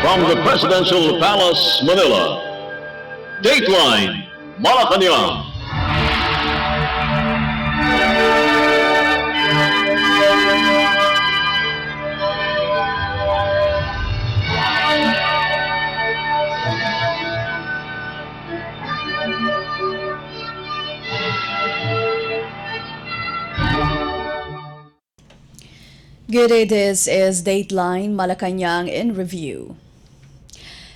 From the Presidential Palace, Manila, Dateline Malacañang. Good day, this is Dateline Malacañang in review.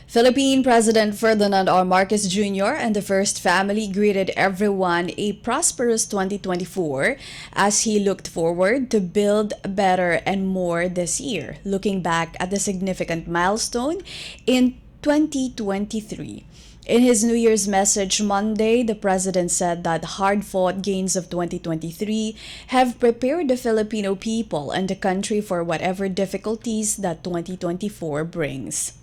Philippine President Ferdinand R. Marcos Jr. and the First Family greeted everyone a prosperous 2024 as he looked forward to build better and more this year, looking back at the significant milestone in 2023. In his New Year's message Monday, the president said that hard-fought gains of 2023 have prepared the Filipino people and the country for whatever difficulties that 2024 brings.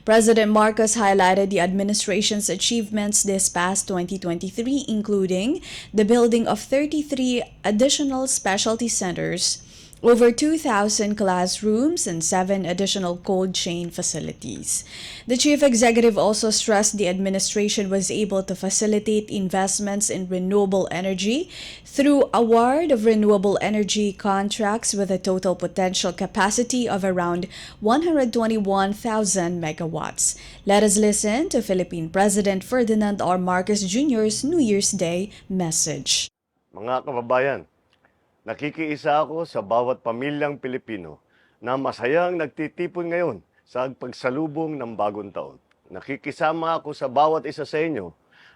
President Marcos highlighted the administration's achievements this past 2023, including the building of 33 additional specialty centers, over 2,000 classrooms, and 7 additional cold chain facilities. The chief executive also stressed the administration was able to facilitate investments in renewable energy through award of renewable energy contracts with a total potential capacity of around 121,000 megawatts. Let us listen to Philippine President Ferdinand R. Marcos Jr.'s New Year's Day message. Mga kababayan, nakikiisa ako sa bawat pamilyang Pilipino na masayang nagtitipon ngayon sa pagsalubong ng bagong taon. Nakikisama ako sa bawat isa sa inyo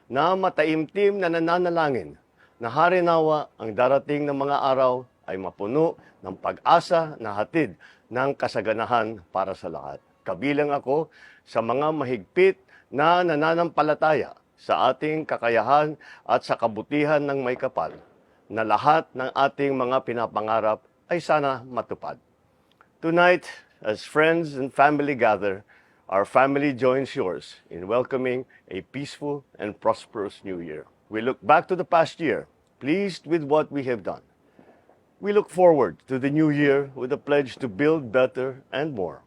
na mataimtim na nananalangin na harinawa ang darating ng mga araw ay mapuno ng pag-asa na hatid ng kasaganahan para sa lahat. Kabilang ako sa mga mahigpit na nananampalataya sa ating kakayahan at sa kabutihan ng may kapal, na lahat ng ating mga pinapangarap ay sana matupad. Tonight, as friends and family gather, our family joins yours in welcoming a peaceful and prosperous new year. We look back to the past year, pleased with what we have done. We look forward to the new year with a pledge to build better and more.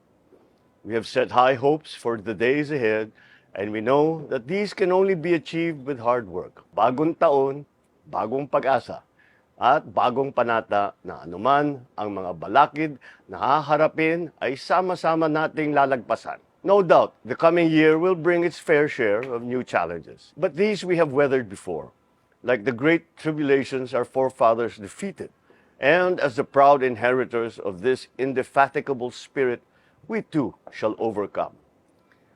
We have set high hopes for the days ahead, and we know that these can only be achieved with hard work. Bagong taon, bagong pag-asa, at bagong panata na anuman ang mga balakid na haharapin ay sama-sama nating lalagpasan. No doubt, the coming year will bring its fair share of new challenges. But these we have weathered before, like the great tribulations our forefathers defeated. And as the proud inheritors of this indefatigable spirit, we too shall overcome.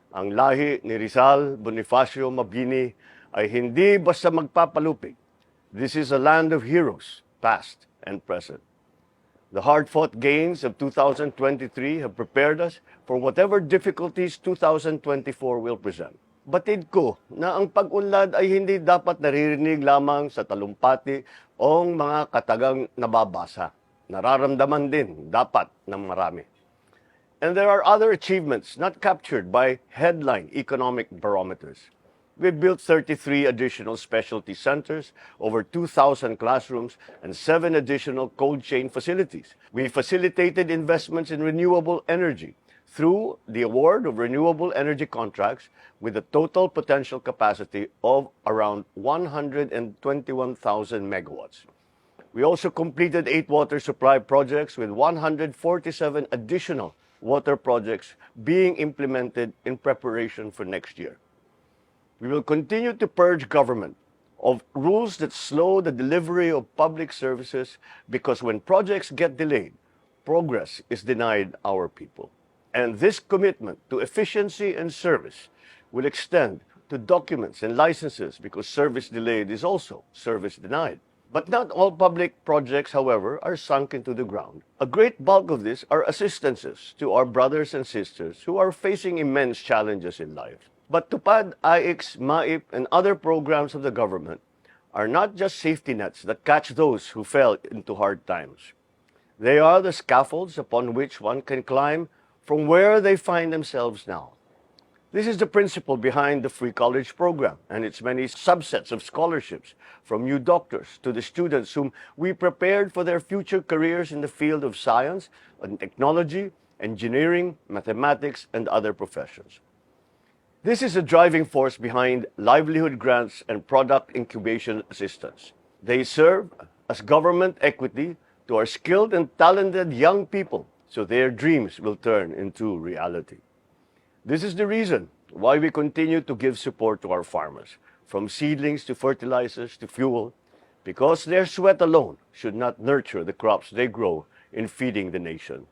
Ang lahi ni Rizal Bonifacio Mabini ay hindi basta magpapalupig. This is a land of heroes, past and present. The hard-fought gains of 2023 have prepared us for whatever difficulties 2024 will present. Batid ko na ang pag-unlad ay hindi dapat naririnig lamang sa talumpati o mga katagang nababasa. Nararamdaman din dapat ng marami. And there are other achievements not captured by headline economic barometers. We built 33 additional specialty centers, over 2,000 classrooms, and 7 additional cold chain facilities. We facilitated investments in renewable energy through the award of renewable energy contracts with a total potential capacity of around 121,000 megawatts. We also completed 8 water supply projects with 147 additional water projects being implemented in preparation for next year. We will continue to purge government of rules that slow the delivery of public services because when projects get delayed, progress is denied our people. And this commitment to efficiency and service will extend to documents and licenses because service delayed is also service denied. But not all public projects, however, are sunk into the ground. A great bulk of this are assistances to our brothers and sisters who are facing immense challenges in life. But TUPAD, IX, MAIP, and other programs of the government are not just safety nets that catch those who fell into hard times. They are the scaffolds upon which one can climb from where they find themselves now. This is the principle behind the free college program and its many subsets of scholarships, from new doctors to the students whom we prepared for their future careers in the field of science and technology engineering, mathematics, and other professions. This is a driving force behind livelihood grants and product incubation assistance. They serve as government equity to our skilled and talented young people so their dreams will turn into reality. This is the reason why we continue to give support to our farmers, from seedlings to fertilizers to fuel, because their sweat alone should not nurture the crops they grow in feeding the nation.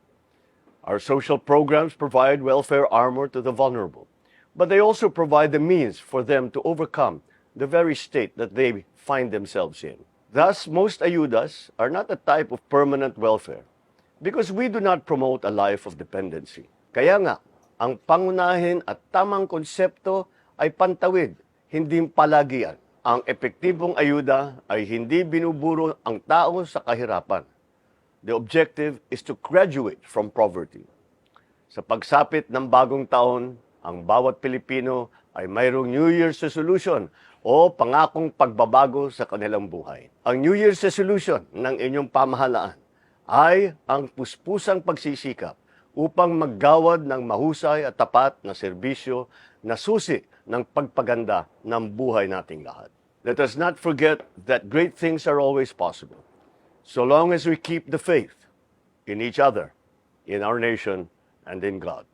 Our social programs provide welfare armor to the vulnerable, but they also provide the means for them to overcome the very state that they find themselves in. Thus, most ayudas are not a type of permanent welfare because we do not promote a life of dependency. Kaya nga, ang pangunahin at tamang konsepto ay pantawid, hindi palagian. Ang epektibong ayuda ay hindi binuburo ang tao sa kahirapan. The objective is to graduate from poverty. Sa pagsapit ng bagong taon, ang bawat Pilipino ay mayroong New Year's resolution o pangakong pagbabago sa kanilang buhay. Ang New Year's resolution ng inyong pamahalaan ay ang puspusang pagsisikap upang maggawad ng mahusay at tapat na serbisyo na susi ng pagpaganda ng buhay nating lahat. Let us not forget that great things are always possible, so long as we keep the faith in each other, in our nation, and in God.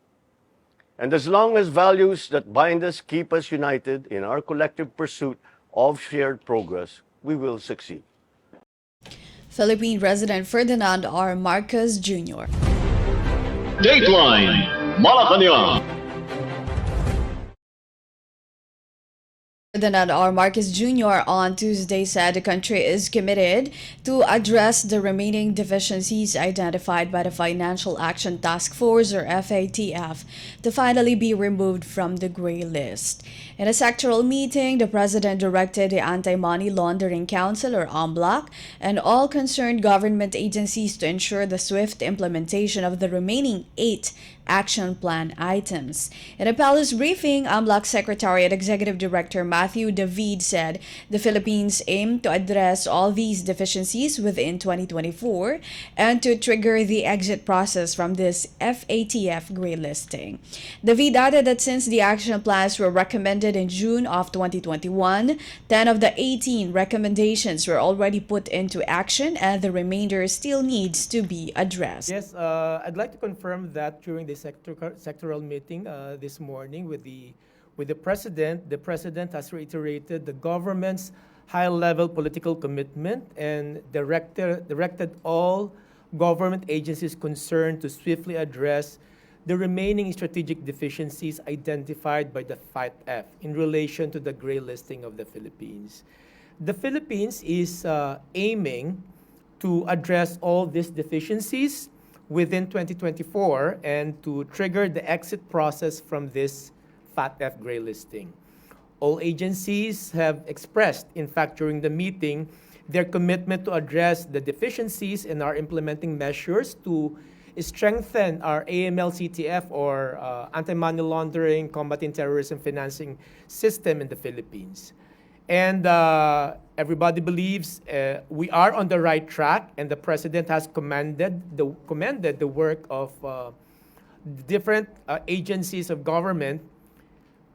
And as long as values that bind us keep us united in our collective pursuit of shared progress, we will succeed. Philippine President Ferdinand R. Marcos Jr. Dateline Malacañang. Ferdinand R. Marcos Jr. on Tuesday said the country is committed to address the remaining deficiencies identified by the Financial Action Task Force, or FATF, to finally be removed from the gray list. In a sectoral meeting, the President directed the Anti-Money Laundering Council, or AMLAC, and all concerned government agencies to ensure the swift implementation of the remaining 8 action plan items. In a palace briefing, AMLAC Secretary and Executive Director Matthew David said the Philippines aim to address all these deficiencies within 2024 and to trigger the exit process from this FATF gray listing. David added that since the action plans were recommended in June of 2021, 10 of the 18 recommendations were already put into action and the remainder still needs to be addressed. Yes, I'd like to confirm that during the sectoral meeting this morning with the president has reiterated the government's high-level political commitment and directed all government agencies concerned to swiftly address the remaining strategic deficiencies identified by the FATF in relation to the gray listing of the Philippines. The Philippines is aiming to address all these deficiencies within 2024 and to trigger the exit process from this FATF gray listing. All agencies have expressed, in fact, during the meeting, their commitment to address the deficiencies and are implementing measures to strengthen our AML-CTF, or anti-money laundering, combating terrorism financing system in the Philippines. And everybody believes we are on the right track, and the President has commended the work of different agencies of government.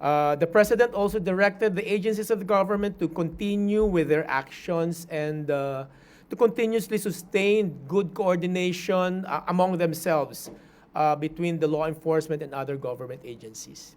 The President also directed the agencies of the government to continue with their actions and to continuously sustain good coordination among themselves between the law enforcement and other government agencies.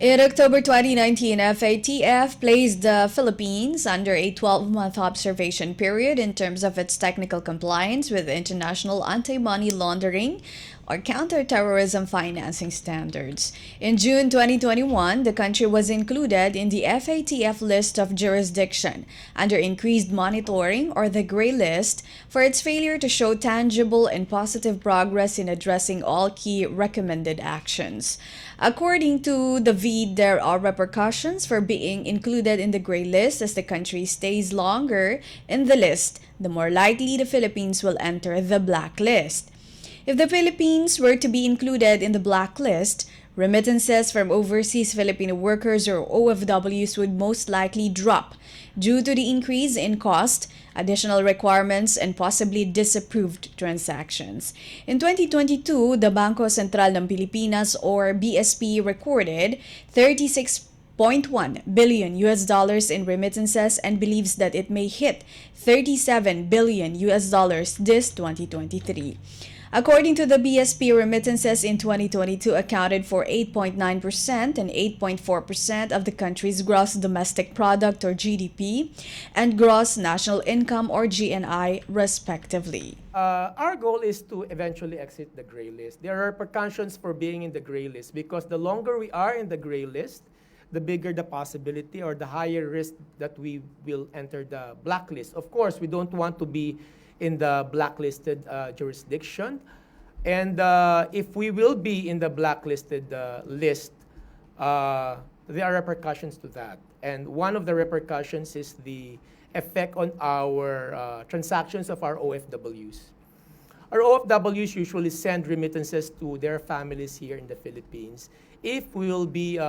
In October 2019, FATF placed the Philippines under a 12-month observation period in terms of its technical compliance with international anti-money laundering or counter-terrorism financing standards. In June 2021, the country was included in the FATF list of jurisdiction under increased monitoring, or the gray list, for its failure to show tangible and positive progress in addressing all key recommended actions. According to the VID, there are repercussions for being included in the gray list as the country stays longer in the list, the more likely the Philippines will enter the black list. If the Philippines were to be included in the blacklist, remittances from overseas Filipino workers or OFWs would most likely drop due to the increase in cost, additional requirements, and possibly disapproved transactions. In 2022, the Bangko Sentral ng Pilipinas or BSP recorded 36.1 billion US dollars in remittances and believes that it may hit 37 billion US dollars this 2023. According to the BSP, remittances in 2022 accounted for 8.9% and 8.4% of the country's gross domestic product or GDP and gross national income or GNI respectively. Our goal is to eventually exit the gray list. There are repercussions for being in the gray list because the longer we are in the gray list, the bigger the possibility or the higher risk that we will enter the blacklist. Of course, we don't want to be in the blacklisted jurisdiction. And if we will be in the blacklisted list, there are repercussions to that. And one of the repercussions is the effect on our transactions of our OFWs. Our OFWs usually send remittances to their families here in the Philippines. If we will be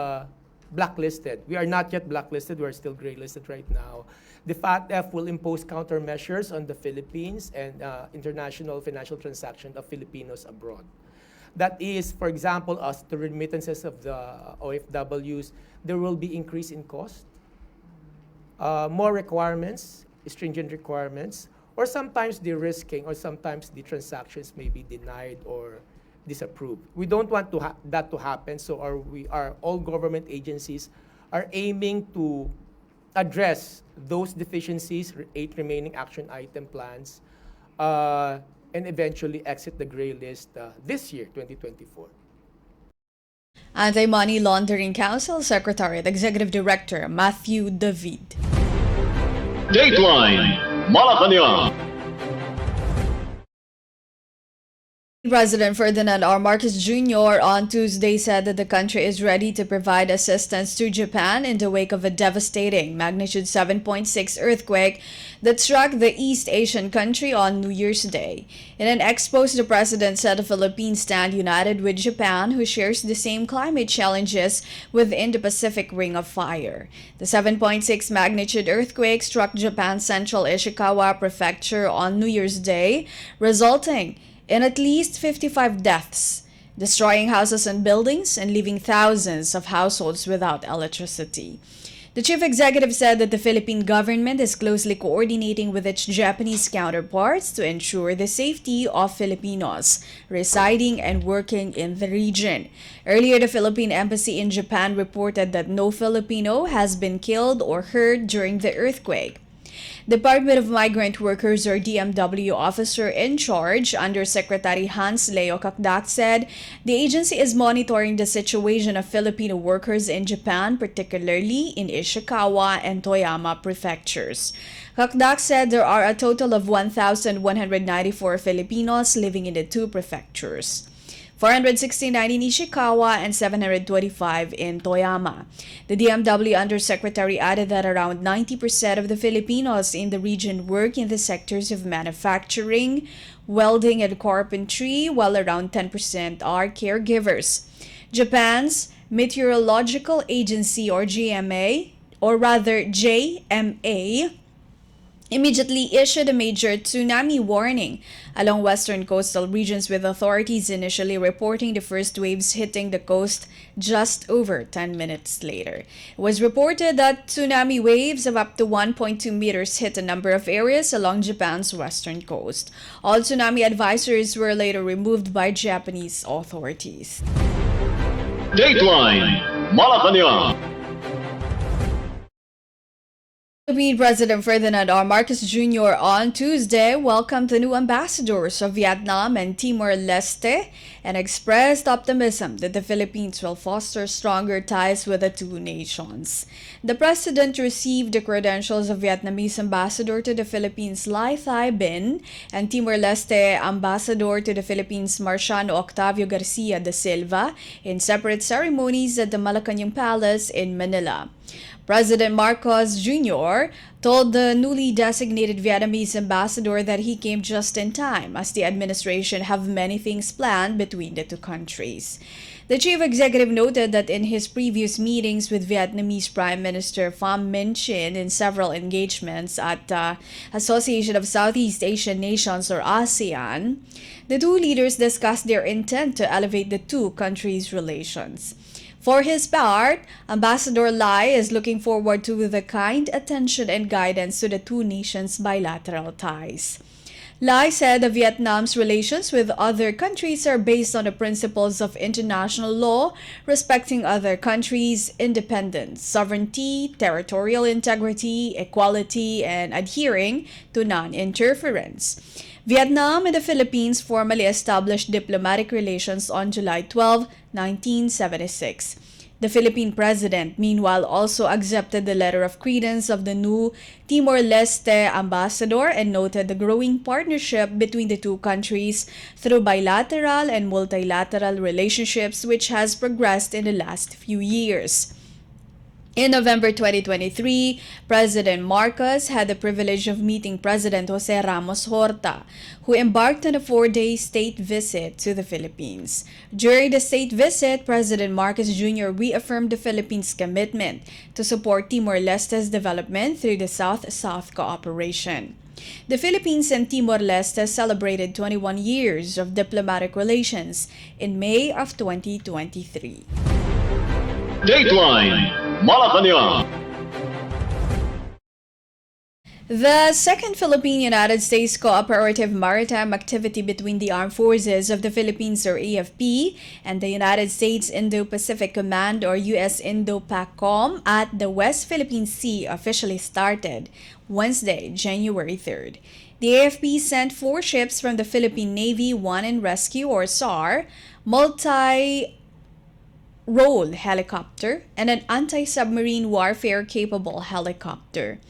blacklisted, we are not yet blacklisted, we're still gray-listed right now. The FATF will impose countermeasures on the Philippines and international financial transaction of Filipinos abroad. That is, for example, as the remittances of the OFWs, there will be increase in cost, more requirements, stringent requirements, or sometimes de-risking, or sometimes the transactions may be denied or disapproved. We don't want that to happen, so all government agencies are aiming to address those deficiencies, 8 remaining action item plans, and eventually exit the gray list this year, 2024. Anti-Money Laundering Council Secretariat Executive Director Matthew David. Dateline Malacañang. President Ferdinand R. Marcos Jr. on Tuesday said that the country is ready to provide assistance to Japan in the wake of a devastating magnitude 7.6 earthquake that struck the East Asian country on New Year's Day. In an expose, the president said the Philippines stand united with Japan, who shares the same climate challenges within the Pacific Ring of Fire. The 7.6 magnitude earthquake struck Japan's central Ishikawa prefecture on New Year's Day, resulting in at least 55 deaths, destroying houses and buildings and leaving thousands of households without electricity. The chief executive said that the Philippine government is closely coordinating with its Japanese counterparts to ensure the safety of Filipinos residing and working in the region. Earlier, the Philippine Embassy in Japan reported that no Filipino has been killed or hurt during the earthquake. Department of Migrant Workers or DMW officer in charge, Undersecretary Hans Leo Kakdak, said the agency is monitoring the situation of Filipino workers in Japan, particularly in Ishikawa and Toyama prefectures. Kakdak said there are a total of 1,194 Filipinos living in the two prefectures. 469 in Ishikawa and 725 in Toyama. The DMW Undersecretary added that around 90% of the Filipinos in the region work in the sectors of manufacturing, welding, and carpentry, while around 10% are caregivers. Japan's Meteorological Agency or JMA immediately issued a major tsunami warning along western coastal regions, with authorities initially reporting the first waves hitting the coast just over 10 minutes later. It was reported that tsunami waves of up to 1.2 meters hit a number of areas along Japan's western coast. All tsunami advisories were later removed by Japanese authorities. Dateline Malacañang. Philippine President Ferdinand R. Marcos Jr. on Tuesday welcomed the new ambassadors of Vietnam and Timor-Leste and expressed optimism that the Philippines will foster stronger ties with the two nations. The president received the credentials of Vietnamese ambassador to the Philippines Lai Thai Bin and Timor-Leste ambassador to the Philippines Marciano Octavio Garcia da Silva in separate ceremonies at the Malacañang Palace in Manila. President Marcos Jr. told the newly designated Vietnamese ambassador that he came just in time, as the administration have many things planned between the two countries. The chief executive noted that in his previous meetings with Vietnamese Prime Minister Pham Minh Chinh in several engagements at the Association of Southeast Asian Nations or ASEAN, the two leaders discussed their intent to elevate the two countries' relations. For his part, Ambassador Lai is looking forward to the kind attention and guidance to the two nations' bilateral ties. Lai said that Vietnam's relations with other countries are based on the principles of international law, respecting other countries' independence, sovereignty, territorial integrity, equality, and adhering to non-interference. Vietnam and the Philippines formally established diplomatic relations on July 12, 1976. The Philippine president, meanwhile, also accepted the letter of credence of the new Timor-Leste ambassador and noted the growing partnership between the two countries through bilateral and multilateral relationships, which has progressed in the last few years. In November 2023, President Marcos had the privilege of meeting President Jose Ramos Horta, who embarked on a 4-day state visit to the Philippines. During the state visit, President Marcos Jr. reaffirmed the Philippines' commitment to support Timor-Leste's development through the South-South cooperation. The Philippines and Timor-Leste celebrated 21 years of diplomatic relations in May of 2023. Dateline Malacañang. The second Philippine-United States cooperative maritime activity between the Armed Forces of the Philippines or AFP and the United States Indo-Pacific Command or US Indo-PACOM at the West Philippine Sea officially started Wednesday, January 3rd. The AFP sent 4 ships from the Philippine Navy, 1 in rescue or SAR, multi-role helicopter, and an anti-submarine warfare-capable helicopter.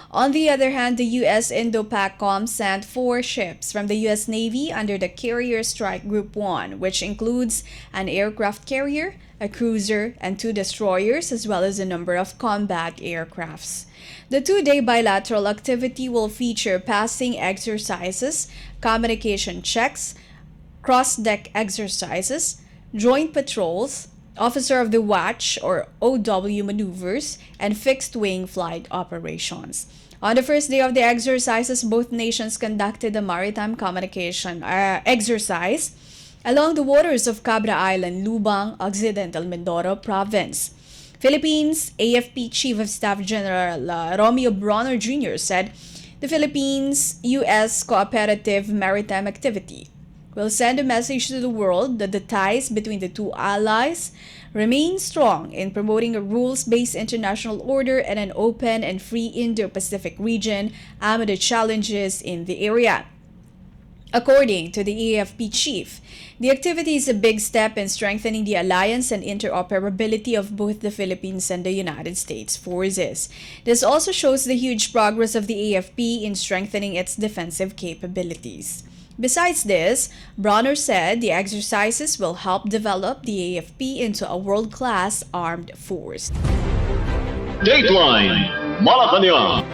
On the other hand, the U.S. Indo-PACOM sent 4 ships from the U.S. Navy under the Carrier Strike Group 1, which includes an aircraft carrier, a cruiser, and 2 destroyers, as well as a number of combat aircrafts. The 2-day bilateral activity will feature passing exercises, communication checks, cross-deck exercises, joint patrols, Officer of the Watch or OW maneuvers, and fixed-wing flight operations. On the first day of the exercises, both nations conducted a maritime communication exercise along the waters of Cabra Island, Lubang, Occidental Mindoro Province. Philippines AFP Chief of Staff General Romeo Bronner Jr. said the Philippines-U.S. cooperative maritime activity will send a message to the world that the ties between the two allies remain strong in promoting a rules-based international order and an open and free Indo-Pacific region amid the challenges in the area. According to the AFP chief, the activity is a big step in strengthening the alliance and interoperability of both the Philippines and the United States forces. This also shows the huge progress of the AFP in strengthening its defensive capabilities. Besides this, Bronner said the exercises will help develop the AFP into a world-class armed force. Dateline Malacañang.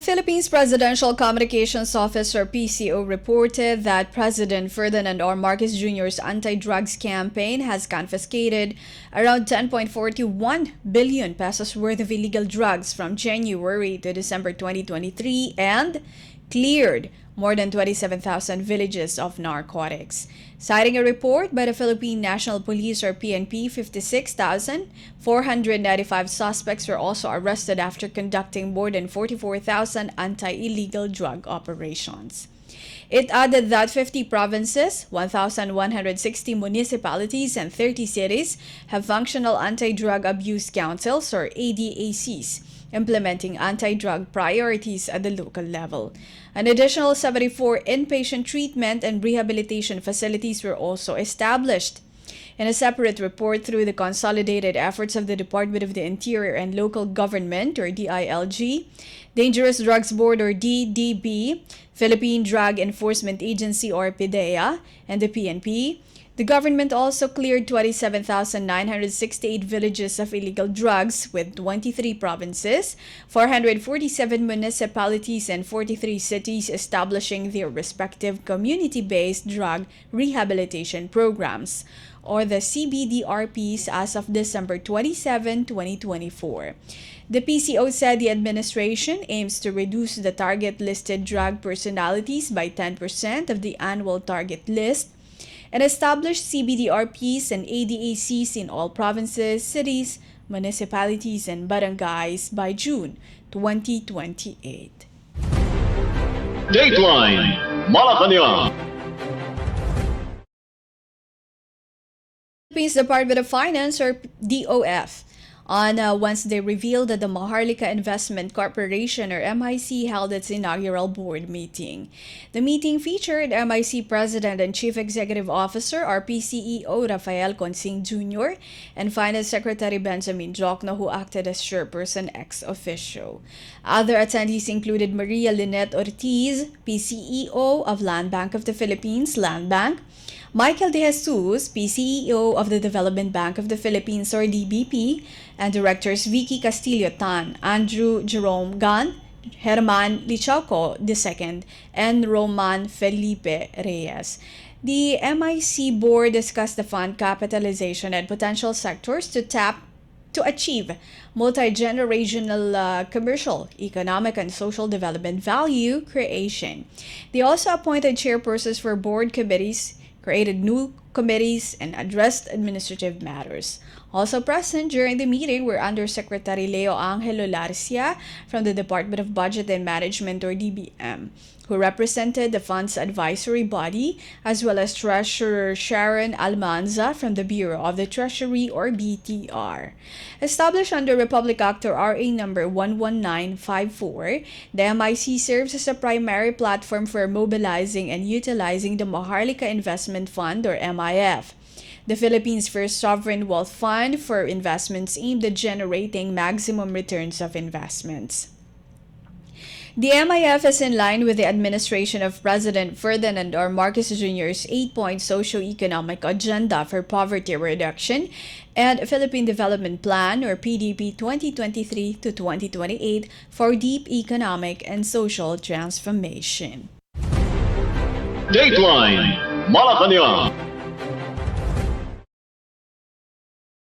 Philippines Presidential Communications Office or PCO reported that President Ferdinand R. Marcos Jr.'s anti-drugs campaign has confiscated around 10.41 billion pesos worth of illegal drugs from January to December 2023 and cleared more than 27,000 villages of narcotics. Citing a report by the Philippine National Police or PNP, 56,495 suspects were also arrested after conducting more than 44,000 anti-illegal drug operations. It added that 50 provinces, 1,160 municipalities, and 30 cities have functional anti-drug abuse councils or ADACs, implementing anti-drug priorities at the local level. An additional 74 inpatient treatment and rehabilitation facilities were also established. In a separate report through the consolidated efforts of the Department of the Interior and Local Government or DILG, Dangerous Drugs Board or DDB, Philippine Drug Enforcement Agency or PDEA, and the PNP, The government also cleared 27,968 villages of illegal drugs with 23 provinces, 447 municipalities, and 43 cities establishing their respective community-based drug rehabilitation programs, or the CBDRPs, as of December 27, 2024. The PCO said the administration aims to reduce the target listed drug personalities by 10% of the annual target list and establish CBDRPs and ADACs in all provinces, cities, municipalities, and barangays by June 2028. Dateline Malacañang. Philippines Department of Finance, or DOF, on Wednesday revealed that the Maharlika Investment Corporation, or MIC, held its inaugural board meeting. The meeting featured MIC President and Chief Executive Officer, or PCEO, Rafael Consing Jr., and Finance Secretary Benjamin Jokno, who acted as chairperson ex officio. Other attendees included Maria Lynette Ortiz, PCEO of Land Bank of the Philippines, Land Bank; Michael De Jesus, PCEO of the Development Bank of the Philippines, or DBP, and Directors Vicky Castillo Tan, Andrew Jerome Gan, Herman Lichauco II, and Roman Felipe Reyes. The MIC board discussed the fund capitalization and potential sectors to achieve multi-generational commercial, economic, and social development value creation. They also appointed chairpersons for board committees, created new committees, and addressed administrative matters. Also present during the meeting were Undersecretary Leo Angelo Larcia from the Department of Budget and Management, or DBM, who represented the fund's advisory body, as well as Treasurer Sharon Almanza from the Bureau of the Treasury, or BTR. Established under Republic Act RA number 11954, the MIC serves as a primary platform for mobilizing and utilizing the Maharlika Investment Fund, or MIF, the Philippines' first sovereign wealth fund for investments aimed at generating maximum returns of investments. The MIF is in line with the administration of President Ferdinand R. Marcos Jr.'s 8-point socio-economic agenda for poverty reduction and Philippine Development Plan, or PDP 2023 to 2028, for deep economic and social transformation. Dateline Malacañang.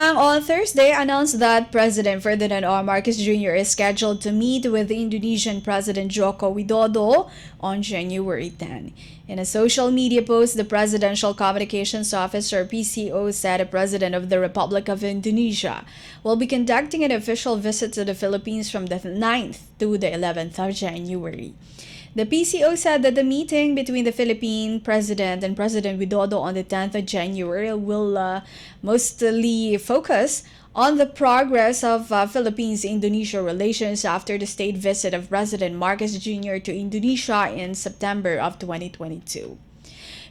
On Thursday, announced that President Ferdinand R. Marcos Jr. is scheduled to meet with the Indonesian President Joko Widodo on January 10. In a social media post, the Presidential Communications Officer, PCO, said the President of the Republic of Indonesia will be conducting an official visit to the Philippines from the 9th to the 11th of January. The PCO said that the meeting between the Philippine President and President Widodo on the 10th of January will mostly focus on the progress of Philippines-Indonesia relations after the state visit of President Marcos Jr. to Indonesia in September of 2022.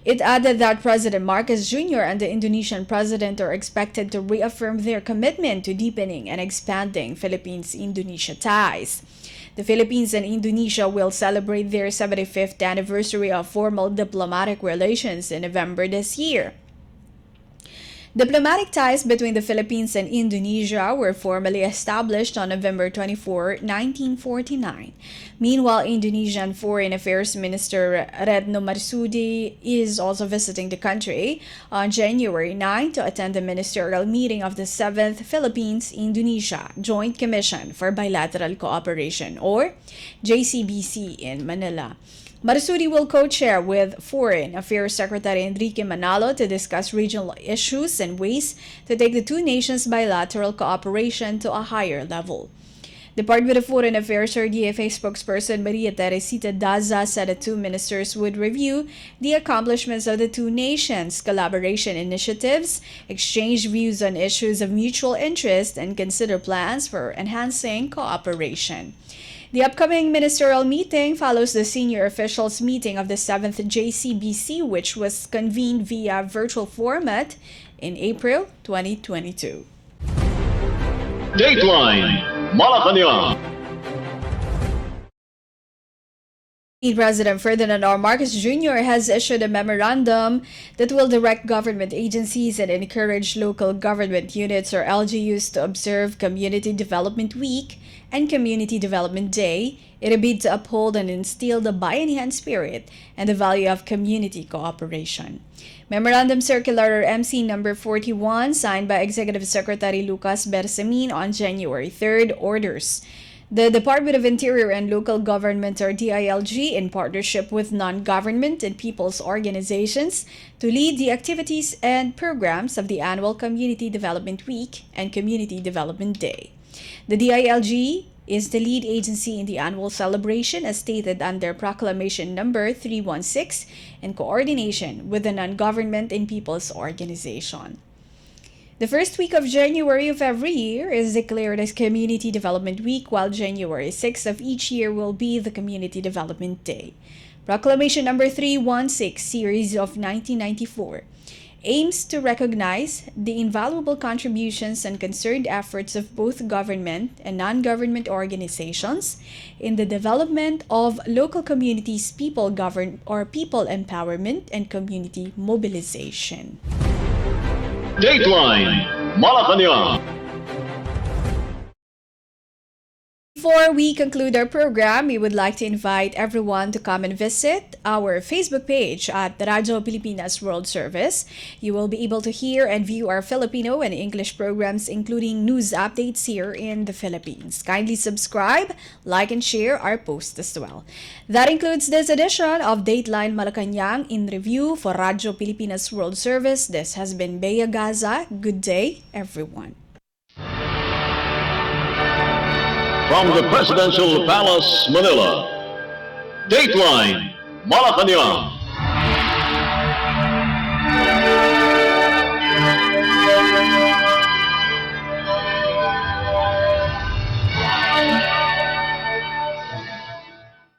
It added that President Marcos Jr. and the Indonesian president are expected to reaffirm their commitment to deepening and expanding Philippines-Indonesia ties. The Philippines and Indonesia will celebrate their 75th anniversary of formal diplomatic relations in November this year. Diplomatic ties between the Philippines and Indonesia were formally established on November 24, 1949. Meanwhile, Indonesian Foreign Affairs Minister Retno Marsudi is also visiting the country on January 9 to attend the ministerial meeting of the 7th Philippines-Indonesia Joint Commission for Bilateral Cooperation, or JCBC, in Manila. Marsudi will co-chair with Foreign Affairs Secretary Enrique Manalo to discuss regional issues and ways to take the two nations' bilateral cooperation to a higher level. Department of Foreign Affairs, or DFA, spokesperson Maria Teresita Daza said the two ministers would review the accomplishments of the two nations' collaboration initiatives, exchange views on issues of mutual interest, and consider plans for enhancing cooperation. The upcoming ministerial meeting follows the senior officials meeting of the 7th JCBC, which was convened via virtual format in April 2022. Dateline Malacañang. President Ferdinand R. Marcos Jr. has issued a memorandum that will direct government agencies and encourage local government units or LGUs to observe Community Development Week and Community Development Day in a bid to uphold and instill the bayanihan spirit and the value of community cooperation. Memorandum Circular MC number 41, signed by Executive Secretary Lucas Bersamin on January 3rd, orders the Department of Interior and Local Government, or DILG, in partnership with non-government and people's organizations, to lead the activities and programs of the annual Community Development Week and Community Development Day. The DILG is the lead agency in the annual celebration as stated under Proclamation number 316 in coordination with the non-government and people's organization. The first week of January of every year is declared as Community Development Week, while January 6th of each year will be the Community Development Day. Proclamation number 316, series of 1994, aims to recognize the invaluable contributions and concerned efforts of both government and non-government organizations in the development of local communities, people empowerment, and community mobilization. Dateline Malacañang. Before we conclude our program, we would like to invite everyone to come and visit our Facebook page at Radyo Pilipinas World Service. You will be able to hear and view our Filipino and English programs, including news updates here in the Philippines. Kindly subscribe, like, and share our posts as well. That includes this edition of Dateline Malacañang in Review for Radyo Pilipinas World Service. This has been Bea Gaza. Good day, everyone. From the Presidential Palace, Manila, Dateline Malacañang.